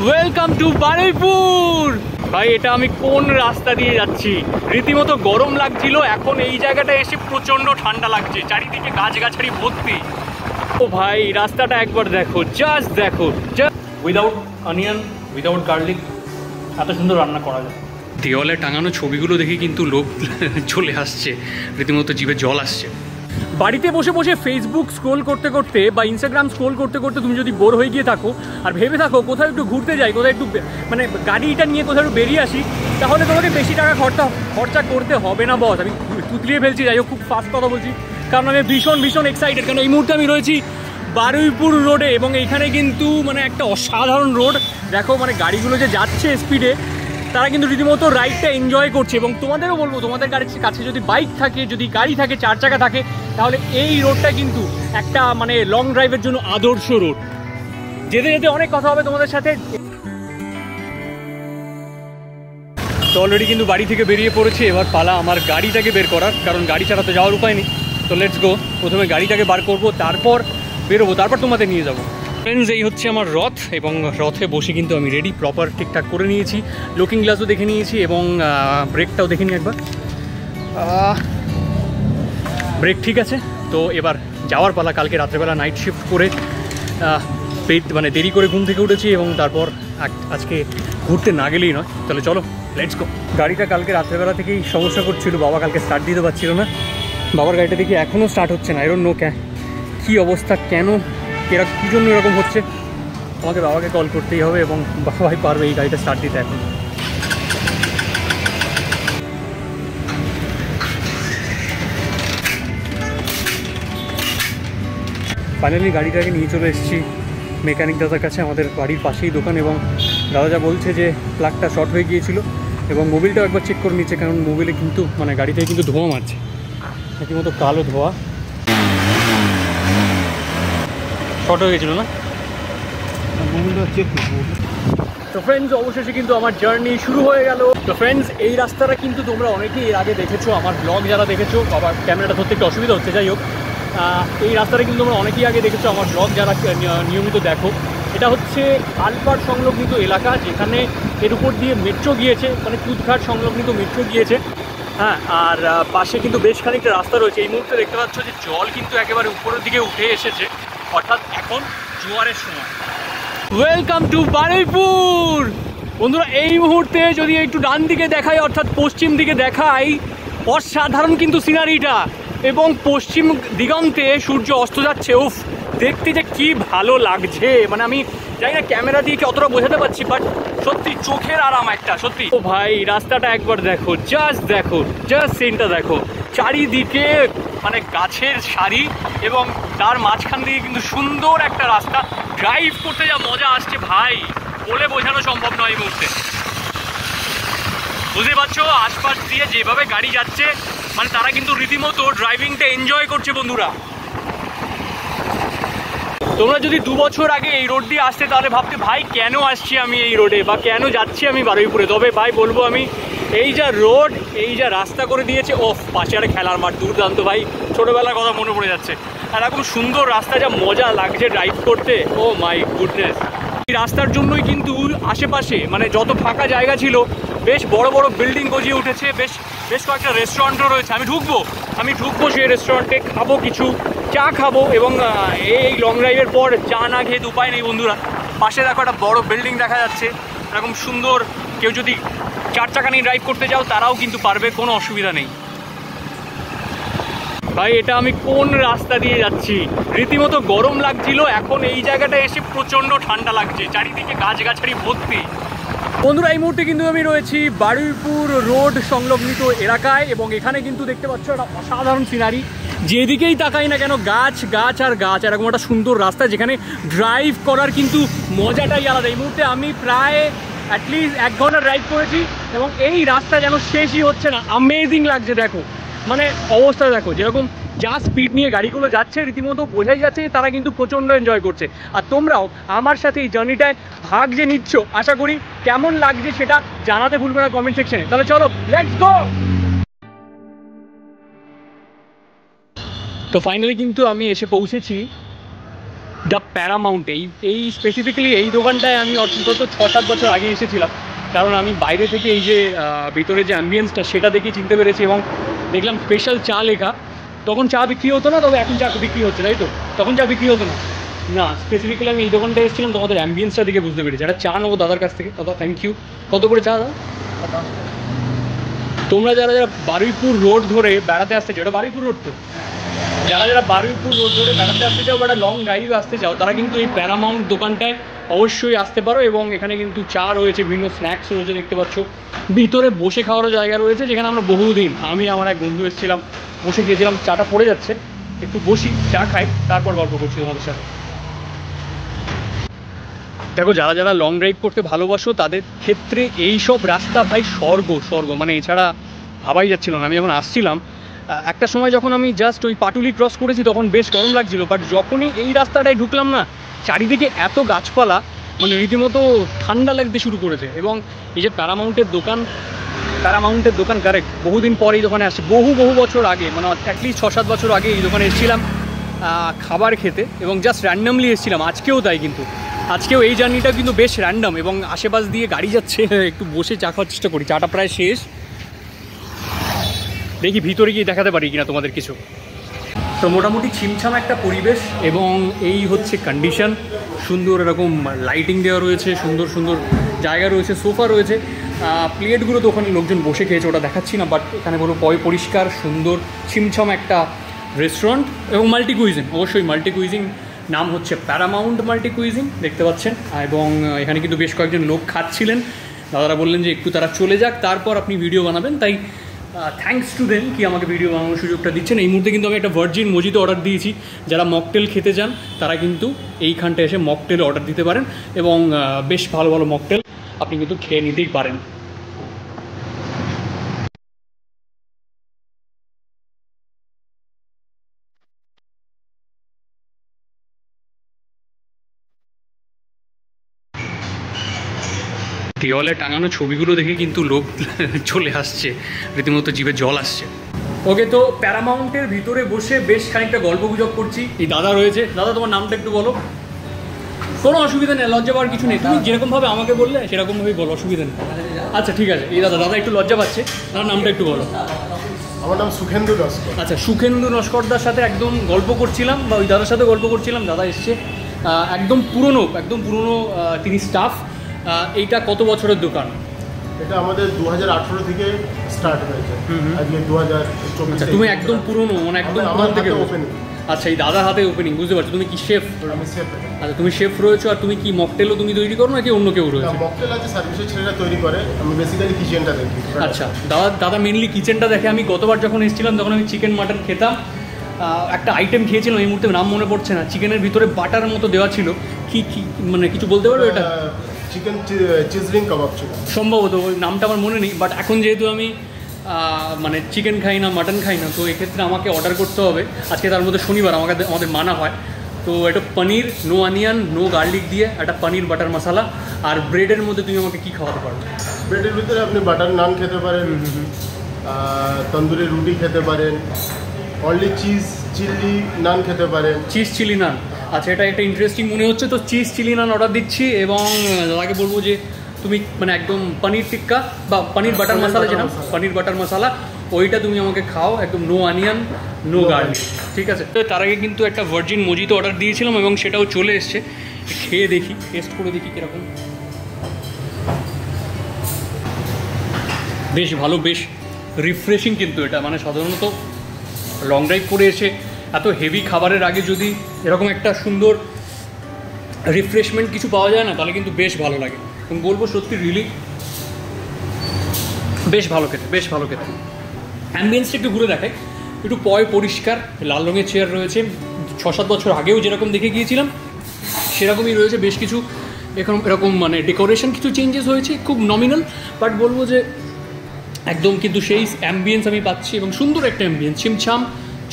Welcome to Baruipur. ভাই এটা আমি কোন রাস্তা দিয়ে যাচ্ছি? রীতিমতো গরম লাগছিল, এখন এই জায়গাটা এসে প্রচন্ড ঠান্ডা লাগছে, চারিদিকে গাছগাছালি ভর্তি। ও ভাই রাস্তাটা একবার দেখো, জাস্ট দেখো, উইদাউট অনিয়ন, উইদাউট গার্লিক এত সুন্দর রান্না করা যায়। দেওয়ালে টাঙানো ছবিগুলো দেখে কিন্তু লোক চলে আসছে, রীতিমতো জিভে জল আসছে। বাড়িতে বসে বসে ফেসবুক স্ক্রোল করতে করতে বা ইনস্টাগ্রাম স্ক্রোল করতে করতে তুমি যদি বোর হয়ে গিয়ে থাকো আর ভেবে থাকো কোথাও একটু ঘুরতে যাই, কোথাও একটু মানে গাড়িটা নিয়ে কোথাও একটু বেরিয়ে আসি, তাহলে তোমাকে বেশি টাকা খরচা করতে হবে না বস। আমি তুতলিয়ে ফেলছি, যাই হোক খুব ফাস্ট কথা বলছি, কারণ আমি ভীষণ এক্সাইটেড। কারণ এই মুহূর্তে আমি রয়েছি বারুইপুর রোডে এবং এইখানে কিন্তু মানে একটা অসাধারণ রোড। দেখো মানে গাড়িগুলো যে যাচ্ছে স্পিডে, তারা কিন্তু রীতিমতো রাইডটা এনজয় করছে। এবং তোমাদেরও বলবো, তোমাদের গাড়ির কাছে যদি বাইক থাকে, যদি গাড়ি থাকে, চার চাকা থাকে, তাহলে এই রোডটা কিন্তু একটা মানে লং ড্রাইভের জন্য আদর্শ রোড। যেতে যেতে অনেক কথা হবে তোমাদের সাথে। তো অলরেডি কিন্তু বাড়ি থেকে বেরিয়ে পড়েছে, এবার পালা আমার গাড়িটাকে বের করার, কারণ গাড়ি ছাড়া তো যাওয়ার উপায় নেই। তো লেটস গো, প্রথমে গাড়িটাকে বার করবো, তারপর বেরোবো, তারপর তোমাদের নিয়ে যাবো। ফ্রেন্ডস, এই হচ্ছে আমার রথ এবং রথে বসে কিন্তু আমি রেডি, প্রপার ঠিকঠাক করে নিয়েছি, লুকিং গ্লাসও দেখে নিয়েছি এবং ব্রেকটাও দেখে নিই একবার, ব্রেক ঠিক আছে। তো এবার যাওয়ার পালা। কালকে রাত্রেবেলা নাইট শিফট করে মানে দেরি করে ঘুম থেকে উঠেছি এবং তারপর আজকে ঘুরতে না গেলেই নয়। তাহলে চলো লেটস গো। গাড়িটা কালকে রাত্রেবেলা থেকেই সমস্যা করছিল, বাবা কালকে স্টার্ট দিতে পারছিল না। বাবার গাড়িটা দেখি এখনও স্টার্ট হচ্ছে না, এরকম নো কী অবস্থা, কেন কী জন্য এরকম হচ্ছে? আমাকে বাবাকে কল করতেই হবে এবং বাবাই পারবে এই গাড়িটা স্টার্ট দিতে এখন। ফাইনালি গাড়িটাকে নিয়ে চলে এসেছি মেকানিক দাদার কাছে, আমাদের বাড়ির পাশেই দোকান। এবং দাদা যা বলছে যে প্লাগটা শর্ট হয়ে গিয়েছিল এবং মোবিলটাও একবার চেক করে নিচ্ছে, কারণ মোবিলে কিন্তু মানে গাড়িতে কিন্তু ধোঁয়া মারছে, রীতিমতো কালো ধোঁয়া, শর্ট হয়ে গেছিলো না মোবিলটা চেক। তো ফ্রেন্ডস, অবশেষে কিন্তু আমার জার্নি শুরু হয়ে গেল। তো ফ্রেন্ডস, এই রাস্তাটা কিন্তু তোমরা অনেকেই এর আগে দেখেছো, আমার ব্লগ যারা দেখেছো, বাবার ক্যামেরাটা ধরতে একটু অসুবিধা হচ্ছে, যাই হোক এই রাস্তাটা কিন্তু তোমরা অনেকেই আগে দেখেছো, আমার ব্লগ যারা নিয়মিত দেখো। এটা হচ্ছে আলপাড় সংলগ্নিত এলাকা, যেখানে এর উপর দিয়ে মেট্রো গিয়েছে, মানে কুদঘাট সংলগ্নিত মেট্রো গিয়েছে। হ্যাঁ, আর পাশে কিন্তু বেশ খানিকটা রাস্তা রয়েছে। এই মুহূর্তে দেখতে পাচ্ছ যে জল কিন্তু একেবারে উপরের দিকে উঠে এসেছে, অর্থাৎ এখন জোয়ারের সময়। Welcome to Baruipur. বন্ধুরা, এই মুহূর্তে যদি একটু ডান দিকে দেখাই, অর্থাৎ পশ্চিম দিকে দেখাই, অসাধারণ কিন্তু সিনারিটা, এবং পশ্চিম দিগন্তে সূর্য অস্ত যাচ্ছে। উফ, দেখতে যে কি ভালো লাগছে, মানে আমি জানি না ক্যামেরা দিয়ে কি অতটা বোঝাতে পারছি, বাট সত্যি চোখের আরাম একটা, সত্যি। ও ভাই রাস্তাটা একবার দেখো, জাস্ট দেখো, জাস্ট সিনটা দেখো, চারিদিকে মানে গাছের সারি এবং তার মাঝখান দিয়ে কিন্তু সুন্দর একটা রাস্তা। ড্রাইভ করতে যা মজা আসছে ভাই, বলে বোঝানো সম্ভব নয় এই মুহূর্তে। বুঝতে পারছো, আশপাশ দিয়ে যেভাবে গাড়ি যাচ্ছে, মানে তারা কিন্তু রীতিমতো ড্রাইভিংটা এনজয় করছে। বন্ধুরা, তোমরা যদি 2 বছর আগে এই রোড দিয়ে আসতে, তাহলে ভাবতে ভাই কেন আসছি আমি এই রোডে, বা কেন যাচ্ছি আমি বারুইপুরে। তবে ভাই বলবো আমি, এই যা রোড, এই যা রাস্তা করে দিয়েছে, ওফ, পাশে আর খেলার মাঠ, দুর্দান্ত ভাই, ছোটোবেলার কথা মনে পড়ে যাচ্ছে। আর এরকম সুন্দর রাস্তা, যা মজা লাগছে ড্রাইভ করতে, ও মাই গুডনেস। এই রাস্তার জন্যই কিন্তু আশেপাশে মানে যত ফাঁকা জায়গা ছিল, বেশ বড় বড় বিল্ডিং গজিয়ে উঠেছে, বেশ কয়েকটা রেস্টুরেন্টও রয়েছে। আমি ঢুকবো সেই রেস্টুরেন্টে, খাবো, কিছু চা খাবো, এবং এই লং ড্রাইভের পর চা না খেয়ে উপায় নেই। বন্ধুরা, পাশে দেখো একটা বড় বিল্ডিং দেখা যাচ্ছে, এরকম সুন্দর। কেউ যদি 4 চাকা নিয়ে ড্রাইভ করতে যাও, তারাও কিন্তু পারবে, কোনো অসুবিধা নেই। ভাই এটা আমি কোন রাস্তা দিয়ে যাচ্ছি? রীতিমতো গরম লাগছিল, এখন এই জায়গাটা এসে প্রচণ্ড ঠান্ডা লাগছে, চারিদিকে গাছগাছালি ভর্তি। বন্ধুরা, এই মুহূর্তে কিন্তু আমি রয়েছি বারুইপুর রোড সংলগ্নিত এলাকায়, এবং এখানে কিন্তু দেখতে পাচ্ছ একটা অসাধারণ সিনারি। যেদিকেই তাকাই না কেন গাছ গাছ আর গাছ, এরকম একটা সুন্দর রাস্তা যেখানে ড্রাইভ করার কিন্তু মজাটাই আলাদা। এই মুহূর্তে আমি প্রায় অ্যাটলিস্ট 1 ঘন্টা ড্রাইভ করেছি এবং এই রাস্তা যেন শেষই হচ্ছে না, আমেজিং লাগছে। দেখো মানে অবস্থা দেখো, যেরকম যা স্পিড নিয়ে গাড়িগুলো যাচ্ছে, রীতিমতো বোঝাই যাচ্ছে তারা কিন্তু প্রচণ্ড এনজয় করছে। আর তোমরাও আমার সাথে এই জার্নিটায় ভাগ যে নিচ্ছ, আশা করি কেমন লাগছে সেটা জানাতে ভুলবে না কমেন্ট সেকশনে। তাহলে চলো লেটস গো। তো ফাইনালি কিন্তু আমি এসে পৌঁছেছি দ্য প্যারামাউন্ট, এই স্পেসিফিক্যালি এই দোকানটায় আমি অন্তত 6-7 বছর আগে এসেছিলাম, কারণ আমি বাইরে থেকে এই যে ভিতরে যে অ্যাম্বিয়েন্সটা সেটা দেখে চিনতে পেরেছি এবং দেখলাম স্পেশাল চা লেখা। তখন চা বিক্রি হতো না, তবে এখন চা বিক্রি হচ্ছে, তাই তো? তখন চা বিক্রি হতো না, না স্পেসিফিক্যালি আমি এই দোকানটায় এসেছিলাম তোমাদের অ্যাম্বিয়েন্সটা দেখে বুঝতে পেরেছি। একটা চা নেবো দাদার কাছ থেকে। দাদা থ্যাংক ইউ। কত করে চা দাদা? তোমরা যারা যারা বারুইপুর রোড ধরে বেড়াতে আসতে চাও, এটা বারুইপুর রোড তো, যারা যারা বারুইপুর রোড ধরে বেড়াতে আসতে চাও বা একটা লং ড্রাইভে আসতে চাও, তারা কিন্তু এই প্যারামাউন্ট দোকানটায় অবশ্যই আসতে পারো। এবং এখানে কিন্তু চা রয়েছে, বিভিন্ন স্ন্যাক্স রয়েছে, দেখতে পাচ্ছ ভিতরে বসে খাওয়ারও জায়গা রয়েছে, যেখানে আমরা বহুদিন আমি আমার এক বন্ধু এসেছিলাম, বসে গিয়েছিলাম, চাটা পড়ে যাচ্ছে, একটু বসি চা খাই তারপর গল্প করছি তোমাদের সাথে। দেখো যারা যারা লং ড্রাইভ করতে ভালোবাসো তাদের ক্ষেত্রে এই সব রাস্তা ভাই স্বর্গ স্বর্গ, মানে এছাড়া ভাবাই যাচ্ছিল না। আমি যখন আসছিলাম একটা সময়, যখন আমি জাস্ট ওই পাটুলি ক্রস করেছি তখন বেশ গরম লাগছিল, বাট যখনই এই রাস্তাটায় ঢুকলাম না, চারিদিকে এত গাছপালা, মানে রীতিমতো ঠান্ডা লাগতে শুরু করেছে। এবং এই যে প্যারামাউন্টের দোকান কারেক্ট বহুদিন পরে এই দোকানে আসছে, বহু বছর আগে, মানে অ্যাটলিস্ট 6-7 বছর আগে এই দোকানে এসেছিলাম খাবার খেতে, এবং জাস্ট র্যান্ডামলি এসেছিলাম। আজকেও তাই, কিন্তু আজকেও এই জার্নিটা কিন্তু বেশ র্যান্ডাম, এবং আশেপাশ দিয়ে গাড়ি যাচ্ছে, একটু বসে চা খাওয়ার চেষ্টা করি। চাটা প্রায় শেষ, দেখি ভিতরে গিয়ে দেখাতে পারি কিনা তোমাদের কিছু। তো মোটামুটি ছিমছাম একটা পরিবেশ, এবং এই হচ্ছে কন্ডিশন। সুন্দর এরকম লাইটিং দেওয়া রয়েছে, সুন্দর সুন্দর জায়গা রয়েছে, সোফা রয়েছে, প্লেটগুলো তো ওখানে লোকজন বসে খেয়েছে, ওটা দেখাচ্ছি না, বাট এখানে বলো পরিষ্কার সুন্দর ছিমছাম একটা রেস্টুরেন্ট, এবং মাল্টি কুইজিন, অবশ্যই মাল্টি কুইজিন, নাম হচ্ছে প্যারামাউন্ট মাল্টি কুইজিন, দেখতে পাচ্ছেন। এবং এখানে কিন্তু বেশ কয়েকজন লোক খাচ্ছিলেন, দাদারা বললেন যে একটু তারা চলে যাক, তারপর আপনি ভিডিও বানাবেন, তাই থ্যাঙ্কস টু দেম কি আমাকে ভিডিও বানানোর সুযোগটা দিচ্ছেন। এই মুহূর্তে কিন্তু আমি একটা ভার্জিন মজিতো অর্ডার দিয়েছি, যারা মকটেল খেতে চান তারা কিন্তু এইখানটা এসে মকটেল অর্ডার দিতে পারেন, এবং বেশ ভালো ভালো মকটেল আপনি কিন্তু খেয়ে নিতেই পারেন। দেওয়ালে টাঙানো ছবিগুলো দেখে কিন্তু লোক চলে আসছে, রীতিমতো জিভে জল আসছে। ওকে, তো প্যারামাউন্টের ভিতরে বসে বেশ খানিকটা গল্প গুজব করছি। এই দাদা রয়েছে, দাদা তোমার নামটা একটু বলো। কোনো অসুবিধা নেই, লজ্জা পাওয়ার কিছু নেই, তুমি যেরকমভাবে আমাকে বললে সেরকমভাবেই বলো, অসুবিধা নেই। আচ্ছা ঠিক আছে, এই দাদা একটু লজ্জা পাচ্ছে, তার নামটা একটু বলো। আমার নাম সুখেন্দু নস্কর। আচ্ছা, সুখেন্দু নস্করদার সাথে একদম গল্প করছিলাম, বা ওই দাদার সাথে গল্প করছিলাম, দাদা এসছে, একদম পুরনো তিনি স্টাফ। এইটা কত বছরের দোকান? এটা আমাদের 2018 থেকে স্টার্ট হয়েছে, আজকে 2024। তুমি একদম পুরনো, মানে একদম পুরনো থেকে ওপেনিং। আচ্ছা, এই দাদার হাতে ওপেনিং, বুঝতে পারছো। তুমি কি শেফ? আমি শেফ। আচ্ছা, তুমি শেফ রয়েছো, আর তুমি কি মকটেলও তুমি তৈরি করো নাকি অন্য কেউ রয়েছে? মকটেল আছে, সার্ভিসের ছেলেরা তৈরি করে, আমি বেসিক্যালি কিচেনটা দেখি। আচ্ছা, দাদা মেনলি কিচেনটা দেখে। আমি গতবার যখন এসেছিলাম তখন আমি চিকেন মাটন খেতাম, একটা আইটেম খেয়েছিলাম, এই মুহূর্তে নাম মনে পড়ছে না, চিকেনের ভিতরে বাটার মতো দেওয়া ছিল, কি মানে কিছু বলতে পারবে এটা? চিকেন চিজলিং কাবাব ছিল সম্ভবত, ওই নামটা আমার মনে নেই। বাট এখন যেহেতু আমি মানে চিকেন খাই না, মাটন খাই না, তো এক্ষেত্রে আমাকে অর্ডার করতে হবে। আজকে তার মধ্যে শনিবার, আমাদের মানা হয়, তো এটা পনির নো অনিয়ন নো গার্লিক দিয়ে একটা পনির বাটার মশলা। আর ব্রেডের মধ্যে তুমি আমাকে কি খাওয়াতে পারবে? ব্রেডের ভিতরে আপনি বাটার নান খেতে পারেন, তন্দুরি রুটি খেতে পারেন, অনলি চিজ চিলি নান খেতে পারেন। চিজ চিলি নান, আচ্ছা এটা একটা ইন্টারেস্টিং মনে হচ্ছে, তো চিজ চিলি নান অর্ডার দিচ্ছি। এবং দাদাকে বলবো যে তুমি মানে একদম পনির টিক্কা বা পনির বাটার মশলা, যেটা পনির বাটার মশলা, ওইটা তুমি আমাকে খাও, একদম নো অনিয়ন নো গার্লিক, ঠিক আছে? তো তার আগে কিন্তু একটা ভার্জিন মজিতো অর্ডার দিয়েছিলাম, এবং সেটাও চলে এসছে। খেয়ে দেখি, টেস্ট করে দেখি কীরকম। বেশ ভালো, বেশ রিফ্রেশিং কিন্তু এটা, মানে সাধারণত লং ড্রাইভ করে এসে এত হেভি খাবারের আগে যদি এরকম একটা সুন্দর রিফ্রেশমেন্ট কিছু পাওয়া যায় না, তাহলে কিন্তু বেশ ভালো লাগে। এবং বলবো সত্যি রিলি বেশ ভালো খেতে, বেশ ভালো খেতে। অ্যাম্বিয়েন্সটা একটু ঘুরে দেখাই, একটু পরিষ্কার, লাল রঙের চেয়ার রয়েছে, 6-7 বছর আগেও যেরকম দেখে গিয়েছিলাম সেরকমই রয়েছে। বেশ কিছু এরকম মানে ডেকোরেশন কিছু চেঞ্জেস হয়েছে, খুব নমিনাল, বাট বলবো যে একদম কিন্তু সেই অ্যাম্বিয়েন্স আমি পাচ্ছি, এবং সুন্দর একটা অ্যাম্বিয়েন্স, ছিমছাম,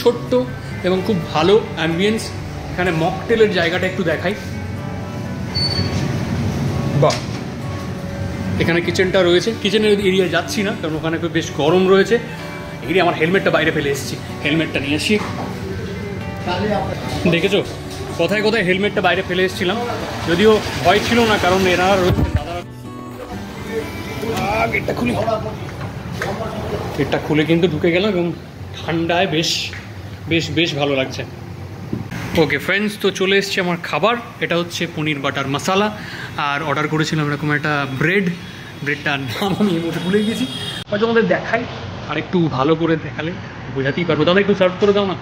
ছোট্ট এবং খুব ভালো অ্যাম্বিয়েন্স। এখানে মকটেলের জায়গাটা একটু দেখাই, বাহ, এখানে কিচেনটা রয়েছে। কিচেনের এরিয়া যাচ্ছি না, কারণ ওখানে বেশ গরম রয়েছে। এখানে আমার হেলমেটটা বাইরে ফেলে এসেছি, হেলমেটটা নিয়ে আসি। দেখেছো কথায় কথায় হেলমেটটা বাইরে ফেলে এসেছিলাম, যদিও ভয় ছিল না, কারণ এনারা রয়েছে দাদারা। গেটটা খুলি, গেটটা খুলে কিন্তু ঢুকে গেলাম এবং ঠান্ডায় বেশ বেশ বেশ ভালো লাগছে। ওকে ফ্রেন্ডস, তো চলে এসছে আমার খাবার। এটা হচ্ছে পনির বাটার মশালা, আর অর্ডার করেছিলাম এরকম একটা ব্রেডটার নাম আমি এই মুহূর্তে ভুলে গেছি, হয়তো আমাদের দেখাই, আর একটু ভালো করে দেখালে বোঝাতেই পারবো। দাদা একটু সার্ভ করে দাও না।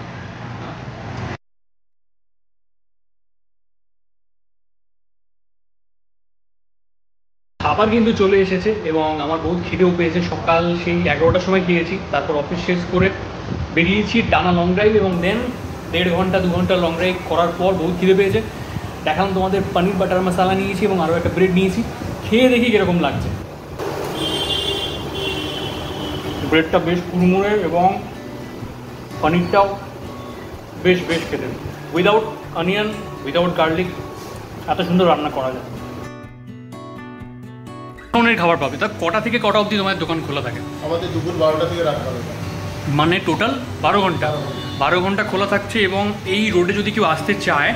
খাবার কিন্তু চলে এসেছে এবং আমার বহুত খিদেও পেয়েছে। সকাল সেই 11টার সময় খেয়েছি, তারপর অফিস শেষ করে বেরিয়েছি টানা লং ড্রাইভ, এবং দেন 1.5 ঘন্টা 2 ঘন্টা লং ড্রাইভ করার পর বহুত খিদে পেয়েছে। দেখালাম তোমাদের পনির বাটার মশালা নিয়েছি এবং আরও একটা ব্রেড নিয়েছি, খেয়ে দেখি কীরকম লাগছে। ব্রেডটা বেশ কুড়মুড়ে এবং পনিরটাও বেশ বেশ খেতে, উইদাউট অনিয়ন, উইদাউট গার্লিক, এত সুন্দর রান্না করা যায়। খাবার পাবে। তা কটা থেকে কটা অবধি তোমাদের দোকান খোলা থাকে? আমাদের দুপুর 12টা থেকে রাত 12টা, মানে টোটাল 12 ঘন্টা। 12 ঘন্টা খোলা থাকছে। এবং এই রোডে যদি কেউ আসতে চায়,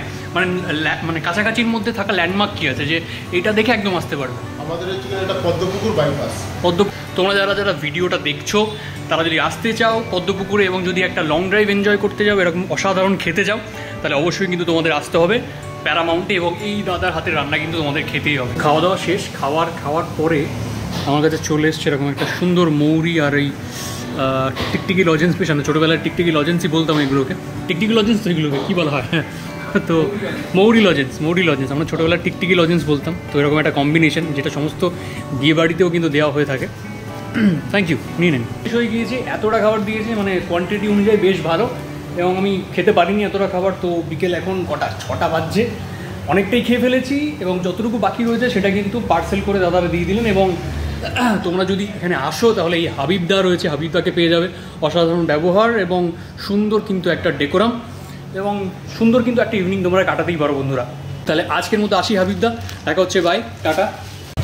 মানে কাছাকাছির মধ্যে থাকা ল্যান্ডমার্ক কী আছে যে এটা দেখে একদম আসতে পারবে? আমাদের হচ্ছে এটা পদ্মপুকুর বাইপাস। তোমরা যারা ভিডিওটা দেখছো তারা যদি আসতে চাও পদ্মপুকুরে, এবং যদি একটা লং ড্রাইভ এনজয় করতে যাও, এরকম অসাধারণ খেতে যাও, তাহলে অবশ্যই কিন্তু তোমাদের আসতে হবে প্যারামাউন্টে, এবং এই দাদার হাতের রান্না কিন্তু তোমাদের খেতেই হবে। খাওয়া দাওয়া শেষ, খাওয়ার পরে আমার কাছে চলে এসছে এরকম একটা সুন্দর মৌরি আর এই টিকটিকি লজেন্স পেছনে। ছোটোবেলায় টিকটিকি লজেন্সই বলতাম এগুলোকে, টিকটিকি লজেন্স তো এগুলোকে কী বলা হয়, তো মৌরি লজেন্স আমরা ছোটোবেলায় টিকটিকি লজেন্স বলতাম। তো এরকম একটা কম্বিনেশন, যেটা সমস্ত বিয়ে বাড়িতেও কিন্তু দেওয়া হয়ে থাকে। থ্যাংক ইউ, নিয়ে নেন। শেষ হয়ে গিয়েছে, এতটা খাবার দিয়েছে, মানে কোয়ান্টিটি অনুযায়ী বেশ ভালো, এবং আমি খেতে পারিনি এতটা খাবার। তো বিকেল এখন কটা, 6টা বাজছে, অনেকটাই খেয়ে ফেলেছি, এবং যতটুকু বাকি রয়েছে সেটা কিন্তু পার্সেল করে দাদারা দিয়ে দিলেন। এবং তোমরা যদি এখানে আসো তাহলে এই হাবিবদা রয়েছে, হাবিবদাকে পেয়ে যাবে। অসাধারণ ব্যবহার এবং সুন্দর কিন্তু একটা ডেকোরাম, এবং সুন্দর কিন্তু একটা ইভিনিং তোমরা কাটাতেই পারো বন্ধুরা। তাহলে আজকের মতো আসি হাবিবদা, দেখা হচ্ছে, বাই, টাটা।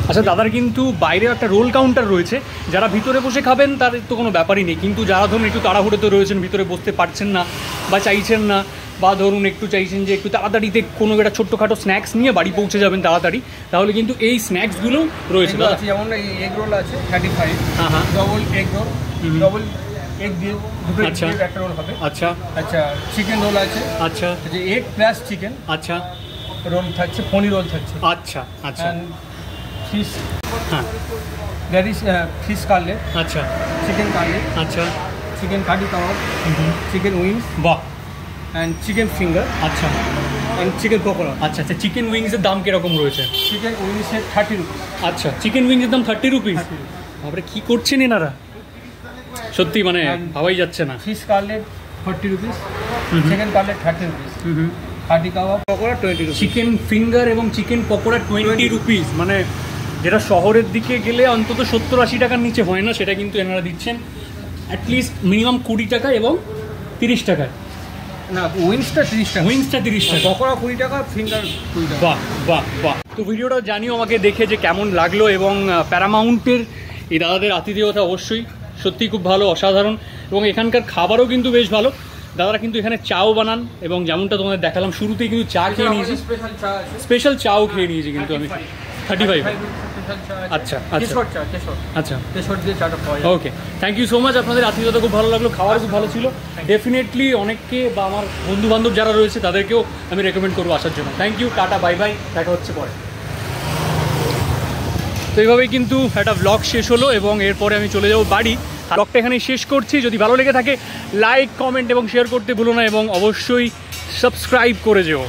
আচ্ছা, দাদার কিন্তু বাইরে একটা রোল কাউন্টার রয়েছে, যারা ভিতরে বসে খাবেন তার তো কোনো ব্যাপারই নেই, কিন্তু যারা ধরুন একটু তাড়াহুড়োতে রয়েছেন, ভিতরে বসতে পারছেন না বা চাইছেন না, বা ধরুন একটু চাইছেন যে একটু তাড়াতাড়িতে কোনো একটা ছোট্টখাটো স্ন্যাক্স নিয়ে বাড়ি পৌঁছে যাবেন তাড়াতাড়ি, তাহলে কিন্তু এই স্ন্যাক্সগুলো রয়েছে দাদা। যেমন এই এগ রোল আছে 35, হ্যাঁ, double egg roll, double egg দিয়ে দুটো আচ্ছা একটা রোল হবে। আচ্ছা আচ্ছা, চিকেন রোল আছে, আচ্ছা, যে এগ প্লাস চিকেন আচ্ছা রোল থাকছে, পনির রোল থাকছে, আচ্ছা আচ্ছা, ফিশ, হ্যাঁ, দ্যাট ইজ ফিশ কাটলেট, আচ্ছা চিকেন কাটলেট, আচ্ছা, chicken kathi kebab, chicken wings, বাহ, অ্যান্ড চিকেন ফিঙ্গার, আচ্ছা, অ্যান্ড চিকেন পকোড়া। আচ্ছা আচ্ছা, চিকেন উইংসের দাম কীরকম রয়েছে? চিকেন উইংসের 30 রুপিস। আচ্ছা, চিকেন উইংসের দাম 30 রুপিস। আমরা কী করছেন এনারা, সত্যি মানে ভাবাই যাচ্ছে না। Fish cutlet 40 rupees, chicken cutlet 30 rupees, কাঠি কাবাব পকোড়া 20 রুপিস। চিকেন ফিঙ্গার এবং চিকেন পকোড়া 20 রুপিস, মানে যেটা শহরের দিকে গেলে অন্তত 70-80 টাকার নিচে হয় না, সেটা কিন্তু এনারা দিচ্ছেন অ্যাটলিস্ট মিনিমাম 20 টাকা এবং 30 টাকায়। না, উইংসটা 30 টাকা, উইংসটা 30 টাকা, পকোড়া 20 টাকা, ফিঙ্গার 20 টাকা। বাহ বাহ বাহ। তো ভিডিওটা জানিও আমাকে দেখে যে কেমন লাগলো, এবং প্যারামাউন্টের এই দাদাদের আতিথেয়তা অবশ্যই সত্যিই খুব ভালো, অসাধারণ, এবং এখানকার খাবারও কিন্তু বেশ ভালো। দাদারা কিন্তু এখানে চাও বানান, এবং যেমনটা তোমাদের দেখালাম শুরুতেই কিন্তু চা খেয়ে নিয়েছি, স্পেশাল চাও খেয়ে নিয়েছি কিন্তু আমি 35। আচ্ছা আচ্ছা আচ্ছা, ওকে, থ্যাংক ইউ সো মাচ। আপনাদের আতিথ্যতা খুব ভালো লাগলো, খাওয়ার খুব ভালো ছিল। ডেফিনেটলি অনেককে বা আমার বন্ধু বান্ধব যারা রয়েছে তাদেরকেও আমি রেকমেন্ড করবো আসার জন্য। Thank you, tata, bye bye, দেখা হচ্ছে পরে। তো এইভাবেই কিন্তু একটা ব্লগ শেষ হলো, এবং এরপরে আমি চলে যাবো বাড়ি। ব্লগটা এখানেই শেষ করছি। যদি ভালো লেগে থাকে লাইক, কমেন্ট এবং শেয়ার করতে ভুলো না, এবং অবশ্যই সাবস্ক্রাইব করে যেও।